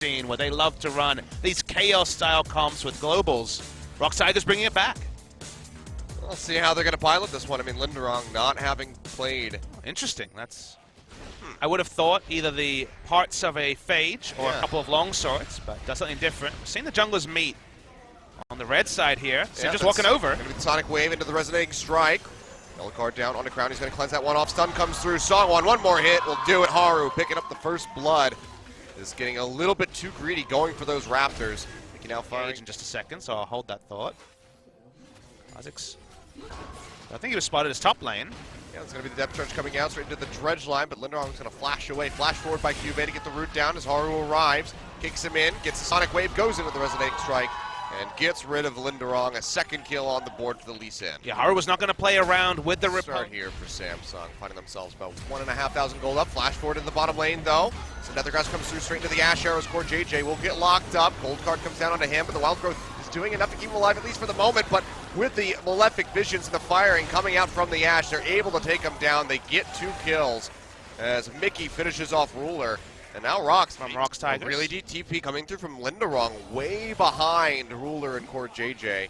scene where they love to run these chaos-style comps with globals. ROX Tigers bringing it back. Let's see how they're going to pilot this one. I mean, Linderong not having played. Interesting. That's. I would have thought either the parts of a Phage or a couple of long swords, but does something different. We've seen the junglers meet on the red side here. So just walking over. Going to be the Sonic Wave into the Resonating Strike. Yellow card down on the crown. He's going to cleanse that one off. Stun comes through. Songwon, one more hit will do it. Haru picking up the first blood. Is getting a little bit too greedy going for those Raptors. Mickey now firing in just a second, so I'll hold that thought. Isaacs. I think he was spotted as top lane. Yeah, it's going to be the depth charge coming out straight into the dredge line, but Linderong's going to flash away. Flash forward by QV to get the root down as Haru arrives. Kicks him in, gets the Sonic Wave, goes into the Resonating Strike, and gets rid of Linderong. A second kill on the board for the Lee Sin. Yeah, Haru was not going to play around with the start here for Samsung, finding themselves about 1,500 gold up. Flash forward in the bottom lane, though. So Nethergrass comes through straight into the Ash Arrows core. JJ will get locked up. Gold card comes down onto him, but the Wild Growth is doing enough to keep him alive, at least for the moment. But with the Malefic Visions and the firing coming out from the Ash, they're able to take him down. They get 2 kills as Mickey finishes off Ruler. And now ROX from ROX Tigers. Really deep TP coming through from Linderong, way behind Ruler and Core JJ.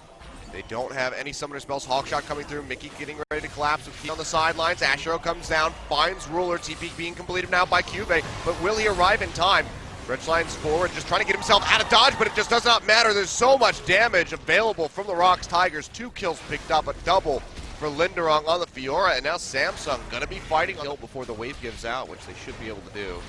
They don't have any summoner spells. Hawkshot coming through. Mickey getting ready to collapse with Key on the sidelines. Ashero comes down, finds Ruler. TP being completed now by Cube, but will he arrive in time? Dredge line's forward, just trying to get himself out of dodge, but it just does not matter. There's so much damage available from the ROX Tigers. 2 kills picked up, a double for Linderong on the Fiora, and now Samsung gonna be fighting on before the wave gives out, which they should be able to do.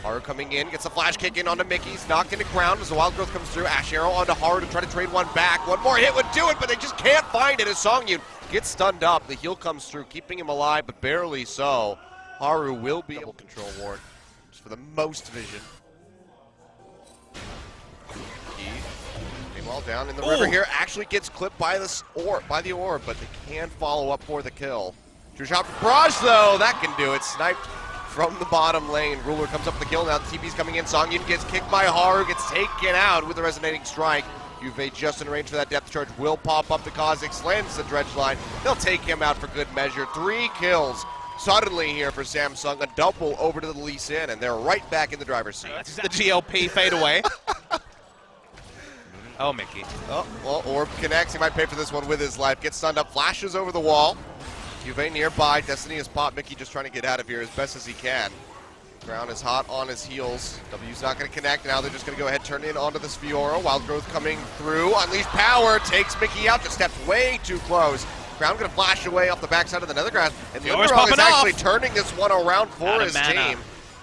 Haru coming in, gets a flash kick in onto Mickey. He's knocked into ground as the Wild Growth comes through. Ash Arrow onto Haru to try to trade one back. One more hit would do it, but they just can't find it as Songyun gets stunned up. The heal comes through, keeping him alive, but barely so. Haru will be able to control ward just for the most vision. Meanwhile, down in the river here, actually gets clipped by the orb, but they can follow up for the kill. True shot for Barrage, though. That can do it. Sniped from the bottom lane. Ruler comes up with the kill. Now the TP's coming in. Songyun gets kicked by Haru, gets taken out with the Resonating Strike. Juve just in range for that depth charge. Will pop up the Kha'Zix, lands the dredge line. They'll take him out for good measure. 3 kills suddenly here for Samsung. A double over to the Lee Sin, and they're right back in the driver's seat. That's the GLP fade away. Oh, Mickey. Oh, well, Orb connects. He might pay for this one with his life. Gets stunned up, flashes over the wall. Juve nearby. Destiny is popped. Mickey just trying to get out of here as best as he can. Ground is hot on his heels. W's not going to connect. Now they're just going to go ahead, turn in onto this Fiora. Wild Growth coming through. Unleash power. Takes Mickey out. Just steps way too close. Ground going to flash away off the backside of the Nethergrass. And Linderong is actually turning this one around for his team.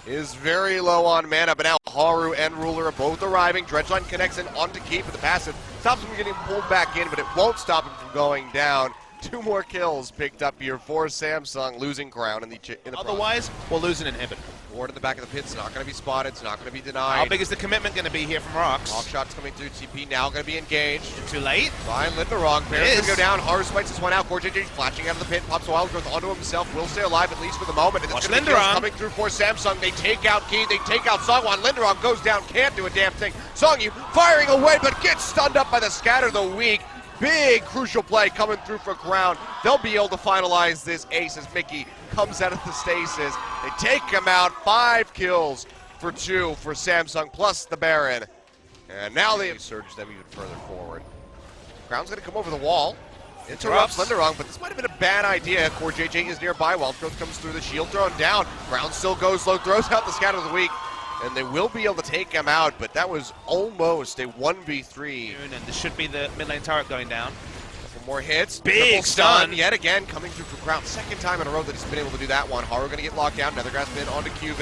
Is very low on mana, but now Haru and Ruler are both arriving. Dredgeline connects in onto Keep with the passive. Stops him from getting pulled back in, but it won't stop him from going down. 2 more kills picked up here for Samsung, losing ground in the Otherwise, we'll lose an inhibitor. Ward in the back of the pit's not going to be spotted. It's not going to be denied. How big is the commitment going to be here from ROX? Hawkshot's coming through. TP now going to be engaged. Too late? Fine, Linderong. Bear's going to go down. Haru spites this one out. Core JJ flashing out of the pit. Pops Wild Growth onto himself. Will stay alive at least for the moment. And watch Linderong coming through for Samsung. They take out Key. They take out Songwon. Linderong goes down. Can't do a damn thing. Songyu firing away, but gets stunned up by the Scatter the Weak. Big crucial play coming through for ground. They'll be able to finalize this ace as Mickey comes out of the stasis. They take him out. 5 kills for 2 for Samsung plus the Baron. And now they have surged them even further forward. Ground's going to come over the wall. Interrupts Linderong, but this might have been a bad idea. Core JJ is nearby. Wild Growth comes through. The shield thrown down. Ground still goes low. Throws out the Scatter of the Weak. And they will be able to take him out, but that was almost a 1v3. And this should be the mid lane turret going down. Couple more hits. Big stun. Yet again coming through for ground. Second time in a row that he's been able to do that one. Haru going to get locked down. Nethergrass bin onto Cube.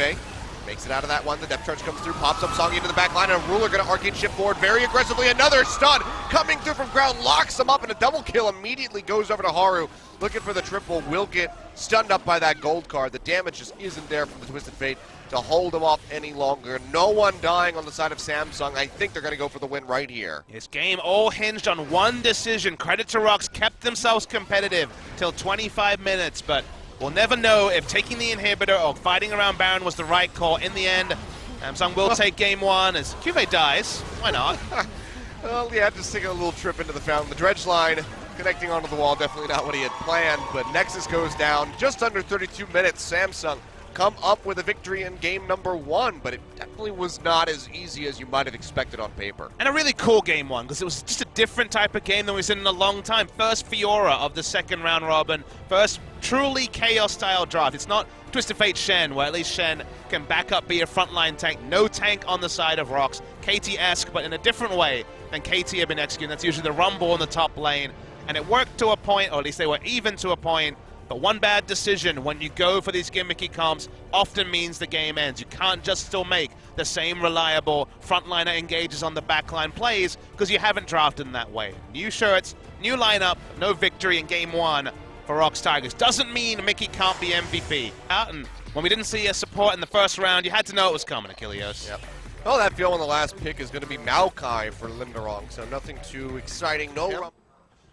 Makes it out of that one. The depth charge comes through. Pops up Songy into the back line. And Ruler going to arcane shift forward very aggressively. Another stun coming through from ground. Locks him up and a double kill. Immediately goes over to Haru. Looking for the triple. Will get stunned up by that gold card. The damage just isn't there from the Twisted Fate to hold him off any longer. No one dying on the side of Samsung. I think they're going to go for the win right here. This game all hinged on one decision. Credit to ROX, kept themselves competitive till 25 minutes, but we'll never know if taking the inhibitor or fighting around Baron was the right call. In the end, Samsung will take game 1 as QV dies. Why not? Well, yeah, just taking a little trip into the fountain. The dredge line connecting onto the wall, definitely not what he had planned, but Nexus goes down just under 32 minutes. Samsung come up with a victory in game number 1, but it definitely was not as easy as you might have expected on paper. And a really cool game one, because it was just a different type of game than we've seen in a long time. First Fiora of the second round robin, first truly chaos-style draft. It's not Twisted Fate Shen, where at least Shen can back up, be a frontline tank. No tank on the side of ROX. KT-esque, but in a different way than KT have been executing. That's usually the Rumble in the top lane. And it worked to a point, or at least they were even to a point. But one bad decision when you go for these gimmicky comps often means the game ends. You can't just still make the same reliable frontliner engages on the backline plays because you haven't drafted in that way. New shirts, new lineup, no victory in game 1 for ROX Tigers. Doesn't mean Mickey can't be MVP. And when we didn't see a support in the first round, you had to know it was coming, Achilles. Yep. Well, that feel on the last pick is going to be Maokai for Linderong, so nothing too exciting. No Rumble.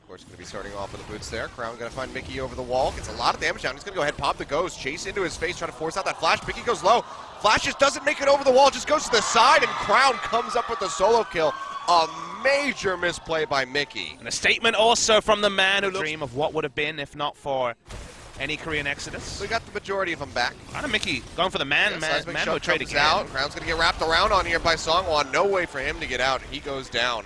Of course, going to be starting off with the boots there. Crown going to find Mickey over the wall. Gets a lot of damage down. He's going to go ahead, pop the ghost, chase into his face, trying to force out that flash. Mickey goes low. Flash just doesn't make it over the wall, just goes to the side, and Crown comes up with the solo kill. A major misplay by Mickey. And a statement also from the man who dream of what would have been if not for any Korean Exodus. We got the majority of them back. Out of Mickey going for the man trade again. Out. Crown's going to get wrapped around on here by Songwon. No way for him to get out. He goes down.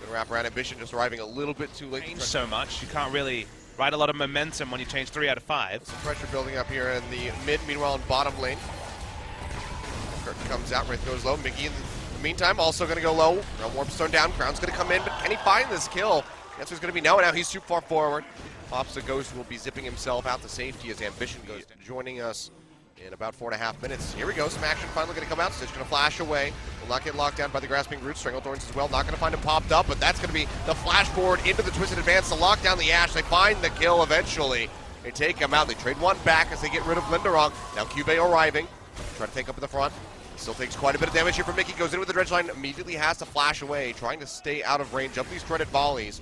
Good wrap around Ambition, just arriving a little bit too late. Change so much. You can't really ride a lot of momentum when you change 3 out of 5. Some pressure building up here in the mid. Meanwhile, in bottom lane, Curtin comes out. Wraith goes low. Mickey in the meantime also going to go low. Realm Warp's thrown down. Crown's going to come in, but can he find this kill? The answer's going to be no. Now he's too far forward. Pops the Ghost, will be zipping himself out to safety as Ambition goes down. Joining us in about 4.5 minutes. Here we go, some action finally going to come out. Stitch going to flash away. Will not get locked down by the Grasping Roots. Stranglethorns as well. Not going to find him popped up, but that's going to be the flash forward into the Twisted Advance to lock down the Ashe. They find the kill eventually. They take him out. They trade one back as they get rid of Linderong. Now Cube arriving. Try to take up in the front. Still takes quite a bit of damage here from Mickey. Goes in with the dredge line. Immediately has to flash away, trying to stay out of range of these credit volleys.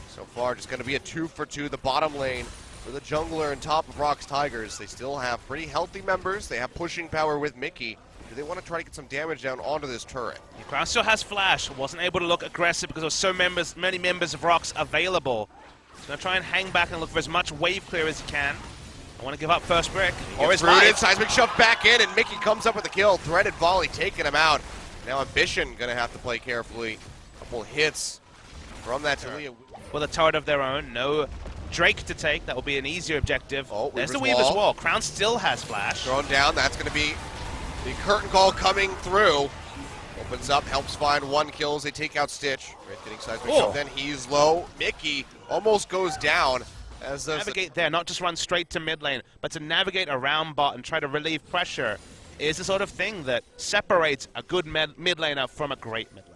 So far, just going to be a 2 for 2. The bottom lane for the jungler and top of ROX Tigers. They still have pretty healthy members. They have pushing power with Mickey. Do they want to try to get some damage down onto this turret? Crown still has flash. Wasn't able to look aggressive because there were many members of ROX available. He's going to try and hang back and look for as much wave clear as he can. I want to give up first brick. Or his rooted. Seismic shoved back in, and Mickey comes up with a kill. Threaded volley taking him out. Now Ambition going to have to play carefully. A couple hits from that Talia. With a turret of their own, no Drake to take. That will be an easier objective. Oh, there's the Weaver's Wall. Crown still has flash. Thrown down. That's going to be the curtain call coming through. Opens up, helps find 1 kill as they take out Stitch. Wraith getting seismic shove. Then he's low. Mickey almost goes down. As navigate there, not just run straight to mid lane, but to navigate around bot and try to relieve pressure is the sort of thing that separates a good mid laner from a great mid laner.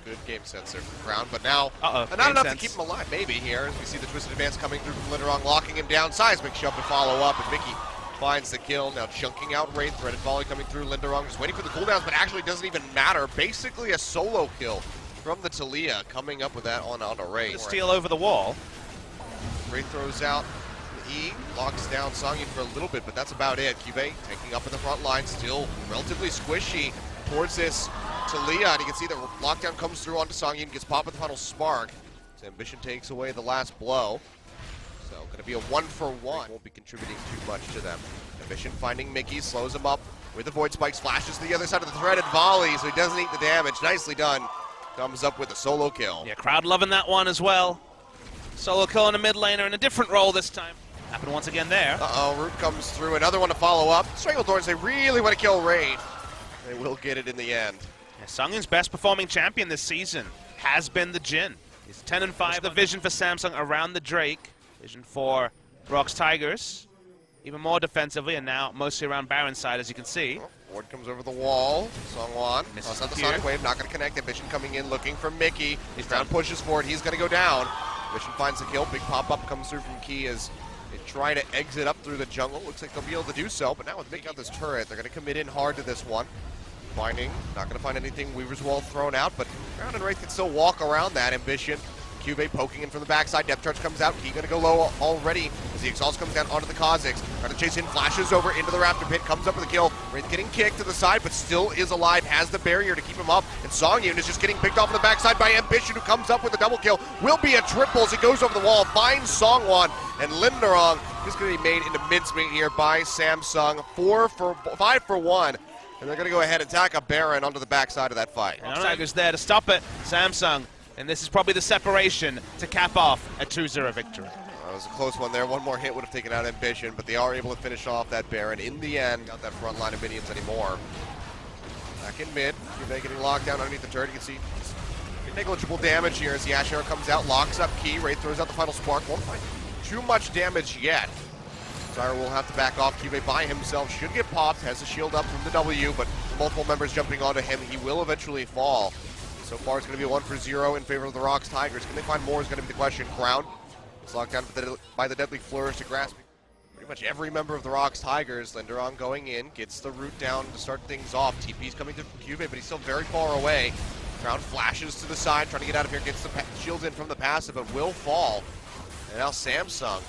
Good game sense there from Crown, but now not enough to keep him alive, maybe, here, as we see the Twisted Advance coming through from Linderong, locking him down. Seismic shove to follow up, and Mickey finds the kill. Now chunking out Wraith, threaded volley coming through. Linderong just waiting for the cooldowns, but actually doesn't even matter. Basically a solo kill from the Talia, coming up with that on a Wraith. Steal over the wall. Wraith throws out the E, locks down Songyin for a little bit, but that's about it. Cube taking up in the front line, still relatively squishy towards this Talia, and you can see the lockdown comes through onto Songyin, gets popped with the final spark. So Ambition takes away the last blow. So going to be a 1-for-1. Won't be contributing too much to them. Ambition finding Mickey, slows him up with the Void Spikes, flashes to the other side of the threaded volley, so he doesn't eat the damage. Nicely done. Comes up with a solo kill. Yeah, crowd loving that one as well. Solo kill in a mid laner in a different role this time. Happened once again there. Root comes through, another one to follow up. Stranglethorns, they really want to kill Wraith. They will get it in the end. Yeah, Sungyun's best performing champion this season has been the Jhin. He's 10-5. The vision for Samsung around the Drake. Vision for ROX Tigers. Even more defensively, and now mostly around Baron's side, as you can see. Ward comes over the wall. Songwon. Toss out the Sonic Wave, not going to connect. Ambition coming in, looking for Mickey. Crown pushes forward, he's going to go down. Ambition finds the kill. Big pop-up comes through from Key as they try to exit up through the jungle. Looks like they'll be able to do so, but now with Mickey out this turret, they're going to commit in hard to this one. Finding, not going to find anything. Weaver's Wall thrown out, but Crown and Wraith can still walk around that. Ambition. Cuvée poking in from the backside. Depth charge comes out. Key gonna go low already as the exhaust comes down onto the Kazakhs. Trying to chase in, flashes over into the Raptor pit, comes up with a kill. Wraith getting kicked to the side, but still is alive, has the barrier to keep him up. And Songyun is just getting picked off on the backside by Ambition, who comes up with a double kill. Will be a triple as he goes over the wall, finds Songwon, and Linderong is going to be made into mincemeat here by Samsung. 5 for 1. And they're going to go ahead and tack a Baron onto the backside of that fight. And Tiger's there to stop it, Samsung. And this is probably the separation to cap off a 2-0 victory. That was a close one there. One more hit would have taken out Ambition, but they are able to finish off that Baron in the end. Not that front line of minions anymore. Back in mid, Cuvée getting locked down underneath the turret. You can see negligible damage here as the Ash Arrow comes out, locks up Key. Wraith throws out the final spark. Won't find too much damage yet. Zyra will have to back off. Cuvée by himself should get popped, has the shield up from the W, but multiple members jumping onto him, he will eventually fall. So far it's going to be 1 for 0 in favor of the ROX Tigers. Can they find more is going to be the question. Crown is locked down by the deadly flourish to grasp pretty much every member of the ROX Tigers. Linderong going in, gets the root down to start things off. TP's coming through from Cuvée, but he's still very far away. Crown flashes to the side, trying to get out of here, gets the shield in from the passive, but will fall. And now Samsung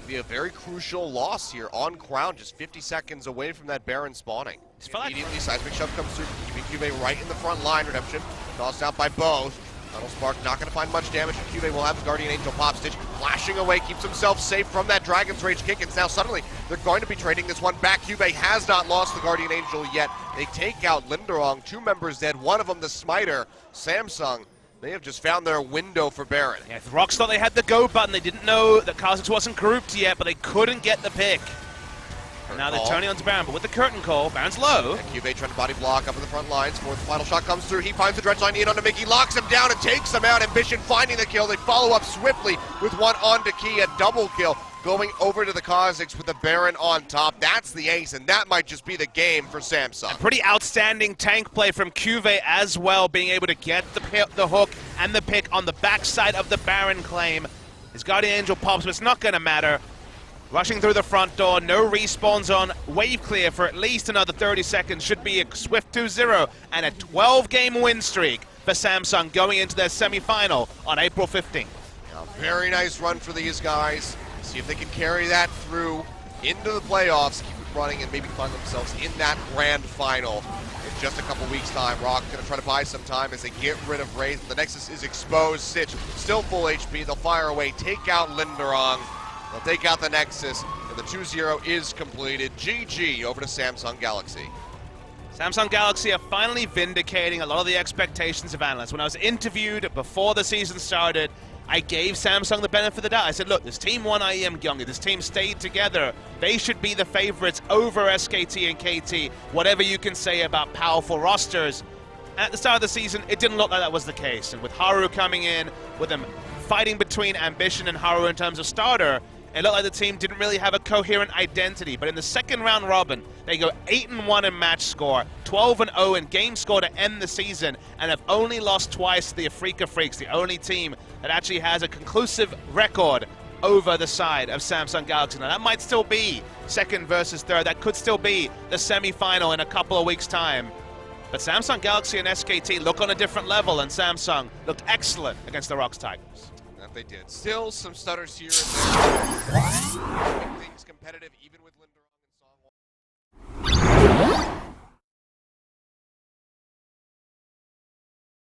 be a very crucial loss here on Crown, just 50 seconds away from that Baron spawning. Immediately, Seismic Shove comes through, keeping Cuvée right in the front line. Redemption tossed out by both. Final Spark not going to find much damage. Cuvée will have his Guardian Angel pop. Stitch flashing away, keeps himself safe from that Dragon's Rage kick. And now suddenly they're going to be trading this one back. Cuvée has not lost the Guardian Angel yet. They take out Linderong, 2 members dead, one of them the Smiter. Samsung, they have just found their window for Baron. Yeah, the ROX thought they had the go button. They didn't know that Kazakhs wasn't grouped yet, but they couldn't get the pick. And now they're turning onto Baron, but with the curtain call, Baron's low. And Cuvée trying to body block up in the front lines. Fourth final shot comes through. He finds the dredge line in onto Mickey, locks him down and takes him out. Ambition finding the kill. They follow up swiftly with one onto Key, a double kill. Going over to the Kazakhs with the Baron on top. That's the ace, and that might just be the game for Samsung. A pretty outstanding tank play from Cuvée as well, being able to get the hook and the pick on the backside of the Baron claim. His Guardian Angel pops, but it's not going to matter. Rushing through the front door, no respawns on, wave clear for at least another 30 seconds. Should be a swift 2-0 and a 12-game win streak for Samsung going into their semi-final on April 15th. A very nice run for these guys. See if they can carry that through into the playoffs, keep it running, and maybe find themselves in that grand final in just a couple weeks' time. ROX going to try to buy some time as they get rid of Wraith. The Nexus is exposed. Stitch still full HP. They'll fire away, take out Linderong. They'll take out the Nexus, and the 2-0 is completed. GG over to Samsung Galaxy. Samsung Galaxy are finally vindicating a lot of the expectations of analysts. When I was interviewed before the season started, I gave Samsung the benefit of the doubt. I said, look, this team won IEM Gyeonggi. This team stayed together. They should be the favorites over SKT and KT, whatever you can say about powerful rosters. And at the start of the season, it didn't look like that was the case. And with Haru coming in, with them fighting between Ambition and Haru in terms of starter, it looked like the team didn't really have a coherent identity. But in the second round robin, they go 8-1 in match score, 12-0 in game score to end the season, and have only lost twice to the Afrika Freaks, the only team that actually has a conclusive record over the side of Samsung Galaxy. Now that might still be second versus third. That could still be the semi-final in a couple of weeks' time. But Samsung Galaxy and SKT look on a different level, and Samsung looked excellent against the ROX Tigers. They did. Still some stutters here and there. Things competitive even with Linder.